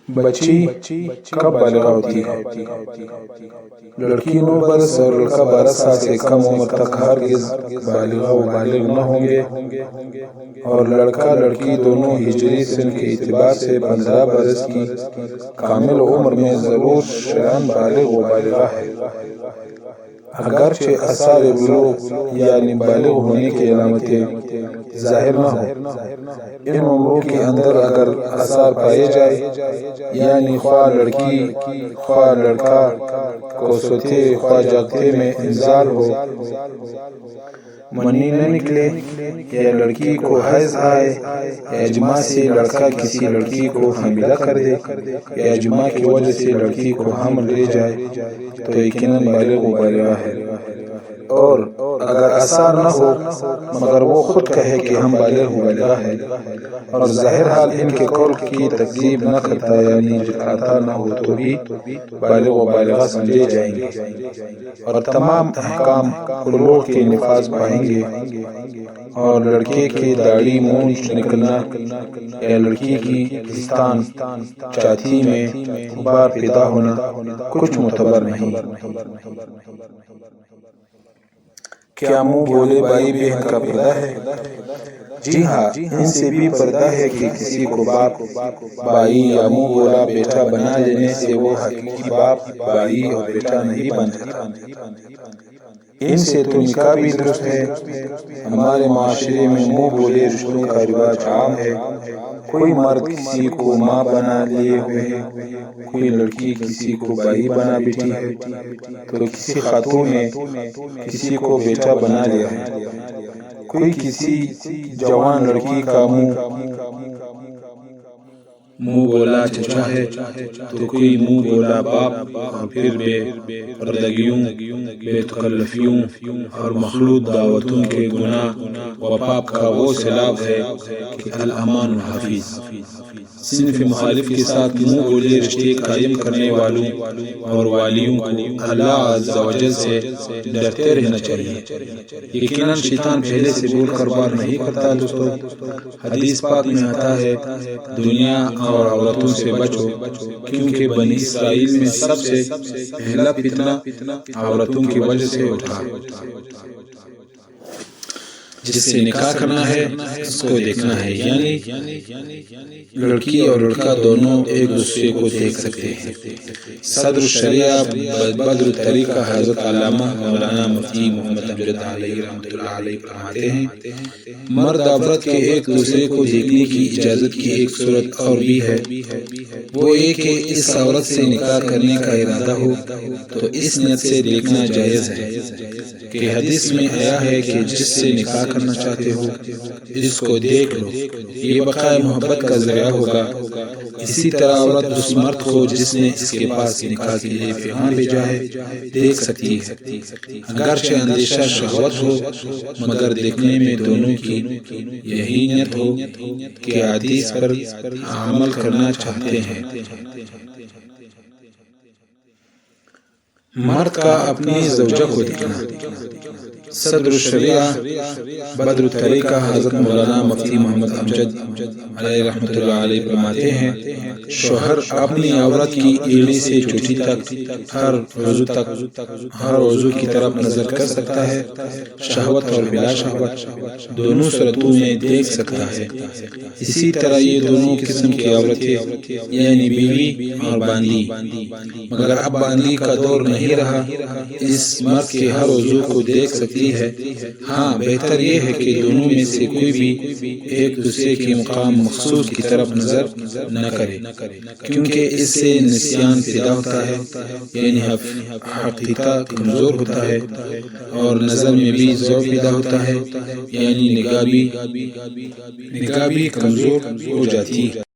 بچی کب بالغ ہوتی ہے؟ لڑکی 9 برس اور لڑکا 12 سال سے کم عمر تک ہرگز بالغ و بالغ نہ ہوں گے، اور لڑکا لڑکی دونوں ہجری سن کے اعتبار سے 15 برس کی کامل عمر میں ضرور شرعاً بالغ و بالغہ ہے، اگرچہ آثار بلوغ یعنی بالغ ہونے کی علامتیں ظاہر نہ ہو۔ ان عمروں کے اندر اگر آثار پائے جائے، یعنی خواہ لڑکی خواہ لڑکا کو سوتے خواہ جاگتے میں انزال ہو، منی نہ نکلے، یا لڑکی کو حیض آئے، یا جماع سے لڑکا کسی لڑکی کو حاملہ کر دے، یا جماع کی وجہ سے لڑکی کو حمل لے جائے، تو یقیناً بالغ و بالغہ ہے۔ اور اگر آثار نہ ہو مگر وہ خود کہے کہ ہم بالغ و بالغہ ہیں، اور ظاہر حال ان کے قول کی تکذیب نہ کرتا یعنی جھٹلاتا نہ ہو، تو بھی بالغ و بالغہ سمجھے جائیں گے، اور تمام احکام بلوغ کے نفاذ پائیں گے۔ اور لڑکے کے داڑھی مونچھ نکلنا یا لڑکی کی پستان چھاتی میں غبار پیدا ہونا کچھ معتبر نہیں۔ کیا منہ بولے بھائی بہن کا پردہ ہے؟ جی ہاں، ان سے بھی پردہ ہے کہ کسی کو باپ بھائی یا منہ بولا بیٹا بنا لینے سے وہ حقیقی باپ بھائی اور بیٹا نہیں بن جاتا۔ ان سے تو نکاح بھی درست ہے۔ ہمارے معاشرے میں منہ بولے رشتوں کا رواج عام ہے۔ کوئی مرد کسی کو ماں بنا لیے ہوئے ہے، کوئی لڑکی کسی کو بھائی بنا بیٹھی ہے، تو کسی خاتون نے کسی کو بیٹا بنا لیا ہے۔ کوئی کسی جوان لڑکی کا منہ بولا چچا ہے، تو کوئی منہ بولا باپ، اور پھر بے پردگیوں، بے تکلفیوں اور مخلوط دعوتوں کے گناہ و پاپ کا وہ سیلاب ہے کہ الامان الحفیظ۔ صنف مخالف کے ساتھ منہ بولے رشتے قائم کرنے والوں اور والیوں کو اللہ عز و جل سے ڈرتے رہنا چاہیے۔ یقیناً شیطان پہلے سے بول کر بار نہیں کرتا دوستو۔ حدیث پاک میں آتا ہے، دنیا اور عورتوں سے بچو، کیونکہ بنی اسرائیل میں سب سے پہلا فتنہ عورتوں کی وجہ سے اٹھا۔ جس سے نکاح کرنا ہے اس کو دیکھنا ہے، یعنی لڑکی اور لڑکا دونوں ایک دوسرے کو دیکھ سکتے ہیں۔ صدر الشریعہ بدر الطریقہ حضرت علامہ مولانا مفتی محمد امجد علیہ رحمۃ اللہ علیہ فرماتے ہیں، مرد عورت کے ایک دوسرے کو دیکھنے کی اجازت کی ایک صورت اور بھی ہے، وہ یہ کہ اس عورت سے نکاح کرنے کا ارادہ ہو تو اس نیت سے دیکھنا جائز ہے کہ حدیث میں آیا ہے کہ جس سے نکاح کرنا چاہتے ہو اس کو دیکھ لو، یہ بقائے محبت کا ذریعہ ہوگا۔ اسی طرح عورت اس مرد کو جس نے اس کے پاس نکاح کے لیے پیغام بھیجا ہے دیکھ سکتی ہے، اگرچہ اندیشہ شہوت ہو، مگر دیکھنے میں دونوں کی یہی نیت ہو کہ حدیث پر عمل کرنا چاہتے ہیں۔ مرد کا اپنی زوجہ کو دیکھنا۔ صدر الشریعہ بدر الطریقہ حضرت مولانا مفتی محمد امجد علیہ رحمۃ اللہ علیہ فرماتے ہیں، شوہر اپنی عورت کی ایڑی سے چوٹی تک ہر عضو کی طرف نظر کر سکتا ہے، شہوت اور بلا شہوت دونوں صورتوں میں دیکھ سکتا ہے۔ اسی طرح یہ دونوں قسم کی عورتیں یعنی بیوی اور باندی، مگر اب باندی کا دور نہیں رہا، اس مرد کے ہر عضو کو دیکھ سکتی ہے۔ ہاں، بہتر یہ ہے کہ دونوں میں سے کوئی بھی ایک دوسرے کے مقام مخصوص کی طرف نظر نہ کرے، کیونکہ اس سے نسیان پیدا ہوتا ہے، یعنی حقیقہ کمزور ہوتا ہے، اور نظر میں بھی ضعف پیدا ہوتا ہے، یعنی نگاہ بھی کمزور ہو جاتی ہے۔